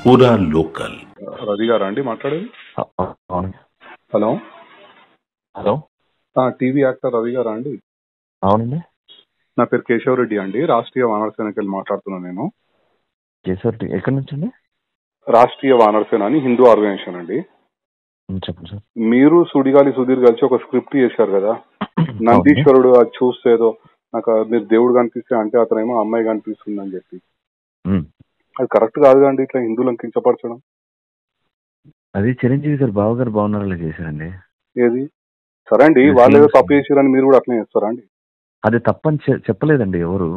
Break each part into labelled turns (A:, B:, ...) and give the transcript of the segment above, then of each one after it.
A: పూరా లోకల్.
B: రవి గారా అండి మాట్లాడేది?
C: అవును.
B: Hello
C: hello,
B: TV actor Ravi గారా అండి?
C: అవునండి.
B: నా పేరు కేశవ్ రెడ్డి అండి, రాష్ట్రీయ వానర సేనకి వెళ్ళి మాట్లాడుతున్నాను నేను.
C: కేశవ్ ఎక్కడి నుంచి అండి?
B: రాష్ట్రీయ వానర సేన అని హిందూ ఆర్గనైజేషన్ అండి.
C: చెప్పండి సార్.
B: మీరు సుడిగాలి సుధీర్ కలిసి ఒక స్క్రిప్ట్ చేశారు కదా, నందీశ్వరుడు అది చూస్తే ఏదో నాకు మీరు దేవుడు కనిపిస్తే అంటే అతనేమో అమ్మాయి కనిపిస్తుంది అని చెప్పి. అది కరెక్ట్ కాదు అండి, ఇట్లా హిందువులను కించపరచడం.
C: అది చిరంజీవి గారు బావగారు బాగున్నారని చేశారండి.
B: ఏది సరే అండి, వాళ్ళు ఏదో తప్పు చేశారని మీరు కూడా అట్లనే చేస్తారా అండి?
C: అది తప్పని చెప్పలేదండి ఎవరు.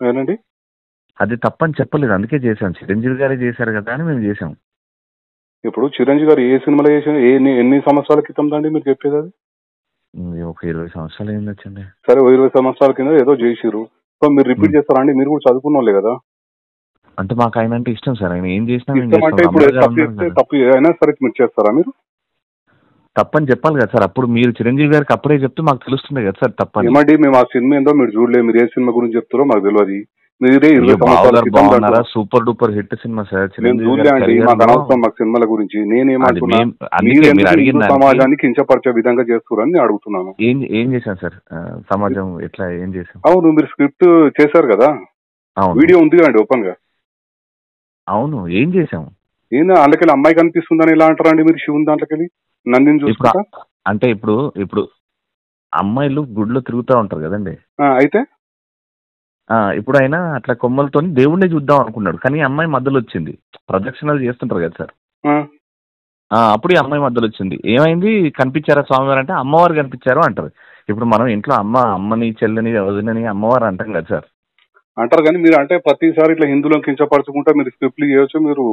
B: ఏనండి
C: అది తప్పని చెప్పలేదు, అందుకే చేశాం. చిరంజీవి గారే చేశారు కదా అని మేము చేసాం.
B: ఇప్పుడు చిరంజీవి గారు ఏ సినిమాలో చేసిన ఎన్ని సంవత్సరాల క్రితం అండి మీరు చెప్పేది? అది
C: ఒక 20 సంవత్సరాలు ఏం వచ్చింది.
B: సరే 20 సంవత్సరాల కింద ఏదో చేసిరు, సో మీరు రిపీట్ చేస్తారా అండి? మీరు కూడా చదువుకున్న వాళ్ళే కదా.
C: అంటే మాకు ఆయన అంటే ఇష్టం సార్, ఆయన ఏం చేసినా
B: అంటే ఇప్పుడు తప్పు అయినా సరే మీరు చేస్తారా? మీరు
C: తప్పని చెప్పాలి కదా సార్. అప్పుడు మీరు చిరంజీవి గారికి అప్పుడే చెప్తే మాకు తెలుస్తుంది కదా సార్ తప్పని.
B: ఏమండి మేము ఆ సినిమా ఏందో మీరు చూడలేదు, మీరు ఏ సినిమా గురించి చెప్తారో మాకు తెలియదు. మీరే 20 సంవత్సరాల
C: super duper hit cinema sir.
B: నేను చూడలే అండి, మాకు అనవసరం మాకు సినిమాల గురించి. నేనేమంటున్నా, సమాజాన్ని కించపరిచే విధంగా చేస్తున్నారని నేను అడుగుతున్నాను.
C: ఏం చేశాను సార్ సమాజం ఎట్లా ఏం చేశాను?
B: అవును, మీరు స్క్రిప్ట్ చేశారు కదా, వీడియో ఉంది కదండి ఓపెన్ గా.
C: అవును, ఏం చేసాం?
B: ఏందా అందుకెళ్ళి అమ్మాయి కనిపిస్తుందని ఎలా అంటారా అండి మీరు? శివుని దాంట్లోకెళ్ళి నందిని చూసుకుంటా
C: అంటే ఇప్పుడు అమ్మాయిలు గుడిలో తిరుగుతూ ఉంటారు కదండి.
B: అయితే
C: ఇప్పుడు ఆయన అట్లా కొమ్మలతో దేవుడిని చూద్దాం అనుకున్నాడు, కానీ అమ్మాయి మధ్యలో వచ్చింది. ప్రదక్షిణలు చేస్తుంటారు కదా సార్, అప్పుడు ఈ అమ్మాయి మధ్యలో వచ్చింది. ఏమైంది, కనిపించారా స్వామివారు అంటే అమ్మవారు కనిపించారు అంటారు. ఇప్పుడు మనం ఇంట్లో అమ్మని చెల్లని వదినని అమ్మవారు అంటాం కదా సార్.
B: అంటారు, కానీ మీరు అంటే ప్రతిసారి ఇట్లా హిందువులను కించపరచుకుంటా మీరు స్క్రిప్ట్లు చేయొచ్చు. మీరు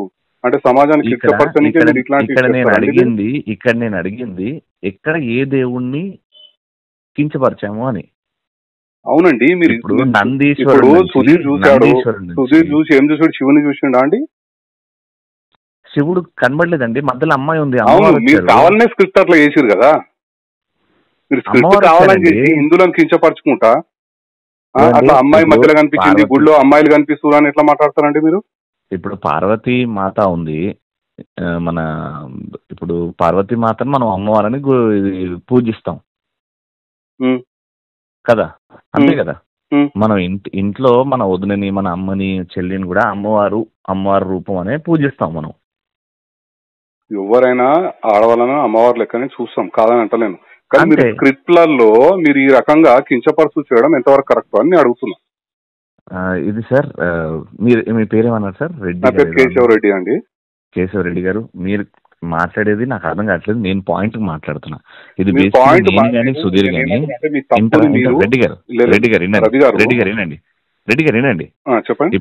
B: అంటే సమాజానికి
C: ఇక్కడ నేను అడిగింది ఎక్కడ ఏ దేవుణ్ణి కించపరిచాము అని.
B: అవునండి, మీరు
C: ఇప్పుడు నందీశ్వరుడు
B: సుధీర్ చూశాడు, సుధీర్ చూసి ఏం చూసాడు? శివుని చూసిండా అండి?
C: శివుడు కనబడలేదండి, మధ్యలో అమ్మాయి ఉంది.
B: మీరు కావాలనే స్క్రిప్ట్ అట్లా చేసిరు కదా, మీరు స్క్రిప్ట్ కావాలని చేసి హిందువులను కించపరచుకుంటా అట్లా అమ్మాయి మధ్యలో కనిపించింది, గుడిలో అమ్మాయిలు కనిపిస్తున్నారు అని ఎట్లా మాట్లాడతారండి మీరు?
C: ఇప్పుడు పార్వతీ మాత ఉంది మన, ఇప్పుడు పార్వతీ మాతను మనం అమ్మవారని పూజిస్తాం కదా, అంతే కదా. మనం ఇంట్లో మన వదినని మన అమ్మని చెల్లిని కూడా అమ్మవారు రూపం అనే పూజిస్తాం మనం.
B: ఎవరైనా ఆడవాళ్ళని అమ్మవారి లెక్కనే చూస్తాం, కాదని అంటలేను. కానీ మీరు స్క్రిప్ట్లలో మీరు ఈ రకంగా కించపరుచు చేయడం ఎంతవరకు కరెక్ట్ అని అడుగుతున్నా.
C: ఇది సార్ మీ పేరేమన్నారు సార్? రెడ్డి.
B: కేశవ్ రెడ్డి అండి.
C: కేశవ్ రెడ్డి గారు, మీరు మాట్లాడేది నాకు అర్థం కావట్లేదు. నేను పాయింట్ మాట్లాడుతున్నా. ఇది సుధీర్ గాని రెడ్డి గారు వినండి.
B: చెప్పండి.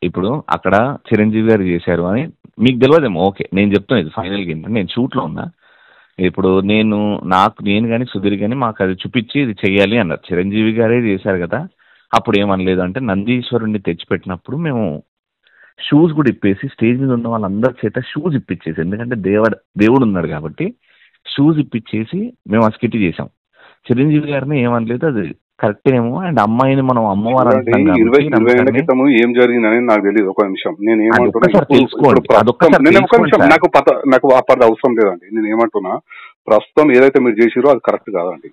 C: ఇప్పుడు అక్కడ చిరంజీవి గారు చేశారు అని మీకు తెలియదేమో. ఓకే, నేను చెప్తాను ఇది ఫైనల్గా ఏంటంటే, నేను షూట్లో ఉన్నా. ఇప్పుడు నేను కానీ సుధీర్ కానీ మాకు అది చూపించి ఇది చెయ్యాలి అన్నారు. చిరంజీవి గారే చేశారు కదా, అప్పుడు ఏమనలేదు. అంటే నందీశ్వరుణ్ణి తెచ్చిపెట్టినప్పుడు మేము షూస్ కూడా ఇప్పేసి స్టేజ్ మీద ఉన్న వాళ్ళందరి చేత షూస్ ఇప్పించేసి, ఎందుకంటే దేవుడు ఉన్నాడు కాబట్టి షూస్ ఇప్పించేసి మేము ఆ స్కిట్ చేసాం. చిరంజీవి గారిని ఏమనలేదు, అది కరెక్ట్ ఏమో. అండ్ అమ్మాయిని మనం అమ్మవారు ఏం
B: జరిగిందని నాకు తెలియదు. ఒక నిమిషం, నేను నాకు అవసరం లేదండి. నేను ఏమంటున్నా, ప్రస్తుతం ఏదైతే మీరు చేసిరో అది కరెక్ట్ కాదండి.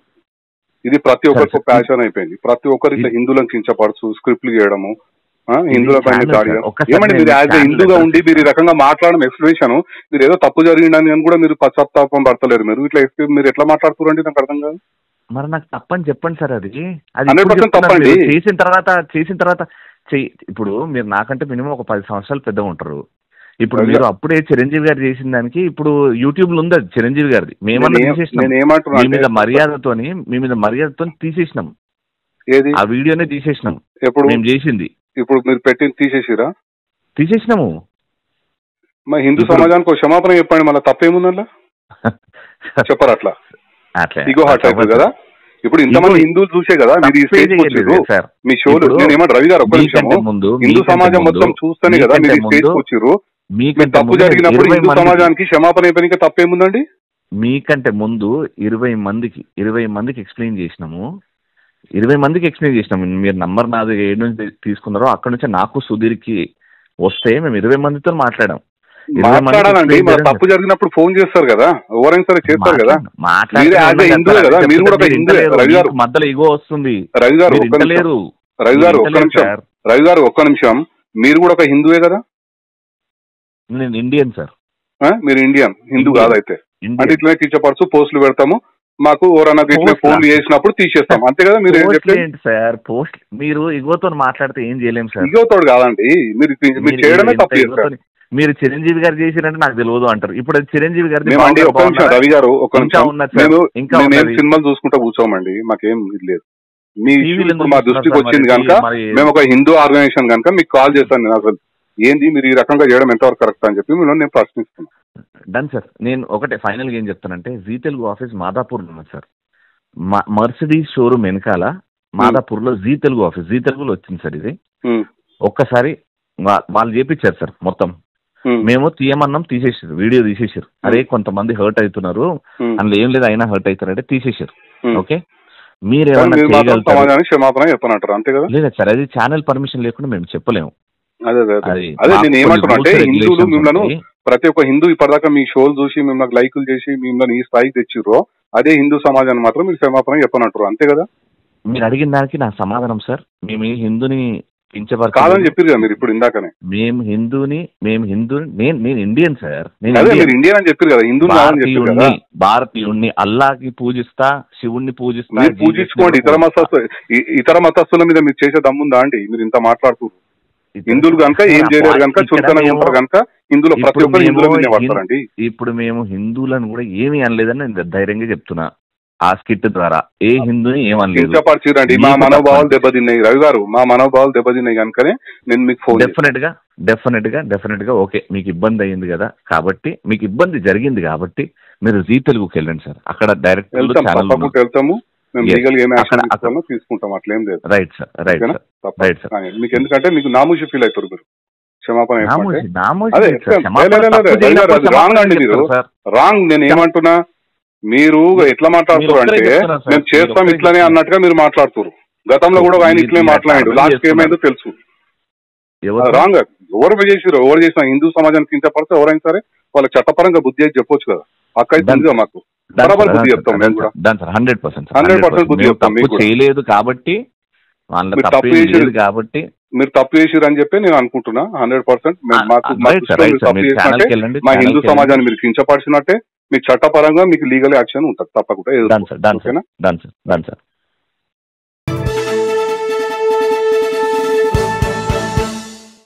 B: ఇది ప్రతి ఒక్కరికి ప్యాషన్ అయిపోయింది. ప్రతి ఒక్కరు ఇట్లా హిందువులను కించపరచు స్క్రిప్ట్లు చేయడము, హిందువుల పైన దాడి. ఏమంటే మీరు యాజ్ హిందూగా ఉండి మీరు ఈ రకంగా మాట్లాడడం ఎక్స్ప్లెనేషన్, మీరు ఏదో తప్పు జరిగిందని కూడా మీరు పశ్చాత్తాపం పడతలేరు. మీరు ఇట్లా మీరు ఎట్లా మాట్లాడుతున్నారండి? నాకు అర్థం కాదు.
C: మరి నాకు తప్పని చెప్పండి సార్. అది
B: 100% తప్పండి.
C: చేసిన తర్వాత ఇప్పుడు మీరు నాకంటే మినిమం ఒక 10 సంవత్సరాలు పెద్దగా ఉంటారు. ఇప్పుడు మీరు అప్పుడే చిరంజీవి గారు చేసిన దానికి ఇప్పుడు యూట్యూబ్ లో ఉంది అది చిరంజీవి గారిది. మేమన్నా తీసేసినాం, మీ మీద మర్యాదతో తీసేసినాం. ఆ వీడియోనే తీసేసినాం. ఎప్పుడు మేము చేసింది
B: ఇప్పుడు మీరు పెట్టింది తీసేసినాము. మా హిందూ సమాజానికి క్షమాపణ చెప్పండి, మళ్ళీ తప్పేముందల్లా చెప్పరు. అట్లా ఇగో హార్ట్ అవుతుంది కదా. ఇప్పుడు ఇంతమంది హిందువులు చూసే కదా మీరు ఈ స్టేజ్ వచ్చారు, మీ షోలు. నేను ఏమంటే రవి గారు, ఒక్క నిమిషం, హిందూ సమాజం మొత్తం చూస్తేనే కదా మీరు ఈ స్టేజ్ వచ్చారు. తప్పు జరిగినప్పుడు హిందూ సమాజానికి క్షమాపణ అయిపోయినాక తప్పేముందండి?
C: మీకంటే ముందు 20 మందికి ఎక్స్ప్లెయిన్ చేసినాము. 20 మందికి ఎక్స్ప్లెయిన్ చేసినాము. మీరు నంబర్ నాది ఏడు నుంచి తీసుకున్నారో అక్కడ నుంచి నాకు సుధీర్కి వస్తే మేము 20 మందితో మాట్లాడాం.
B: మాట్లాడాలండి. తప్పు జరిగినప్పుడు ఫోన్ చేస్తారు కదా, ఎవరైనా సరే చేస్తారు కదా. హిందువే కదా, మీరు కూడా ఒక హిందువే. రవి గారు మధ్యలో ఇగో వస్తుంది. రవి గారు ఒక్క నిమిషం, మీరు కూడా ఒక హిందువే కదా?
C: నేను ఇండియన్ సార్.
B: మీరు ఇండియన్, హిందూ కాదైతే. అంటే ఇట్లనే కించపరచు పోస్టులు పెడతాము, మాకు ఎవరన్నా ఇట్లా ఫోన్లు చేసినప్పుడు తీసేస్తాం, అంతే కదా? మీరు ఏం చెప్పలేదు
C: సార్. పోస్ట్ మీరు ఇగోతో మాట్లాడితే ఏం చేయలేము సార్.
B: ఇగోతోడు కాదండి, మీరు చేయడమే తప్పు చేస్తారు.
C: మీరు చిరంజీవి గారు చేసిరంటే నాకు తెలియదు అంటారు. ఇప్పుడు చిరంజీవి గారు
B: ఒక్క నిమిషం రవి గారు, ఒక్క నిమిషం. మేము సినిమాలు చూసుకుంటా కూర్చోమండి, మాకేం ఇది లేదు. మీ మా దృష్టికి వచ్చింది కనుక మేము ఒక హిందూ ఆర్గనైజేషన్ కనుక మీకు కాల్ చేశాను. నేను అసలు ఏంది మీరు ఈ రకంగా చేయడం ఎంతవరకు కరెక్ట్ అని చెప్పి నేను ప్రశ్నిస్తున్నాను.
C: Done sir. నేను ఒకటే ఫైనల్ గా ఏం చెప్తానంటే, జీ తెలుగు ఆఫీస్ మాదాపూర్ ఉన్నది సార్. మర్సిడీస్ షోరూమ్ వెనకాల మాదాపూర్ లో జీ తెలుగు ఆఫీస్, జీ తెలుగులో వచ్చింది సార్ ఇది. ఒక్కసారి వాళ్ళు చేపించారు సార్ మొత్తం. మేము తీయమన్నాం, తీసేసారు, వీడియో తీసేసారు. అరే కొంతమంది హర్ట్ అవుతున్నారు, అందులో ఏం లేదు అయినా హర్ట్ అవుతారంటే తీసేసారు. ఓకే, మీరేమన్నా లేదా సార్? అది ఛానల్ పర్మిషన్ లేకుండా మేము చెప్పలేము.
B: అదే నేను ఏమంటున్నా, హిందువులు మిమ్మల్ని ప్రతి ఒక్క హిందూ ఇప్పటిదాకా మీ షోలు చూసి మిమ్మల్ని లైకులు చేసి మిమ్మల్ని ఈ స్థాయికి తెచ్చిర్రో, అదే హిందూ సమాజాన్ని మాత్రం మీరు క్షమాపణ చెప్పనంటారు, అంతే కదా?
C: మీరు అడిగిన దానికి నా సమాధానం సార్, మేము హిందూని
B: కాదని చెప్పారు కదా మీరు ఇప్పుడు ఇందాకనే.
C: మేము హిందూని నేను ఇండియన్ సార్.
B: మీరు ఇండియన్ అని చెప్పారు కదా, హిందూ
C: భారతీయుణ్ణి, అల్లాకి పూజిస్తా, శివుణ్ణి పూజిస్తా.
B: పూజించుకోండి. ఇతర మతస్థుల మీద మీరు చేసే దమ్ముందా అండి? మీరు ఇంత మాట్లాడుతున్నారు. హిందువులు కనుక ఏం చేయలేరు కనుక, చులకనగా ఉంటారు కనుక హిందువులు ప్రతి ఒక్కరు హిందువుల మీద పడతారండి.
C: ఇప్పుడు మేము హిందువులను కూడా ఏమీ అనలేదని నేను ధైర్యంగా చెప్తున్నా. ఆ స్కిట్ ద్వారా ఏ హిందూని ఏమనలేదు.
B: కించపరిచిరండి, మా మనోభావాలు దెబ్బతిన్నాయి రవి గారు, మా మనోభావాలు దెబ్బతిన్నాయి కనుకనే నేను మీకు ఫోన్.
C: డెఫినెట్ గా ఓకే, మీకు ఇబ్బంది అయ్యింది కదా, కాబట్టి మీకు ఇబ్బంది జరిగింది కాబట్టి మీరు జీ తెలుగుకి వెళ్ళండి సార్. అక్కడ డైరెక్ట్
B: వెళ్తాము, తీసుకుంటాం, అట్లేం లేదు.
C: Right sir.
B: మీకు ఎందుకంటే మీకు నామూషి ఫీల్ అవుతారు మీరు. క్షమాపణ రాంగ్ అండి, మీరు రాంగ్. నేను ఏమంటున్నా, మీరు ఎట్లా మాట్లాడుతారు అంటే మేము చేస్తాం ఇట్లానే అన్నట్టుగా మీరు మాట్లాడుతారు. గతంలో కూడా ఆయన ఇట్లే మాట్లాడాడు, లాస్ట్ ఏమైందో తెలుసు. రాంగ్. ఎవరు చేసినా హిందూ సమాజానికి కించపడితే ఎవరైనా సరే వాళ్ళకి చట్టపరంగా బుద్ధి అయితే చెప్పొచ్చు కదా. అక్క అయితే మాకు బరాబర్ బుద్ధి చెప్తాం మేము కూడా. 100% బుద్ధి చెప్తాం.
C: చేయలేదు కాబట్టి
B: మీరు తప్పు చేసిరు అని చెప్పి నేను అనుకుంటున్నా. 100% మా హిందూ సమాజాన్ని మీరు కించపరిచినట్టే మీకు చట్టపరంగా మీకు లీగల్ యాక్షన్ ఉంటుంది తప్పకుండా.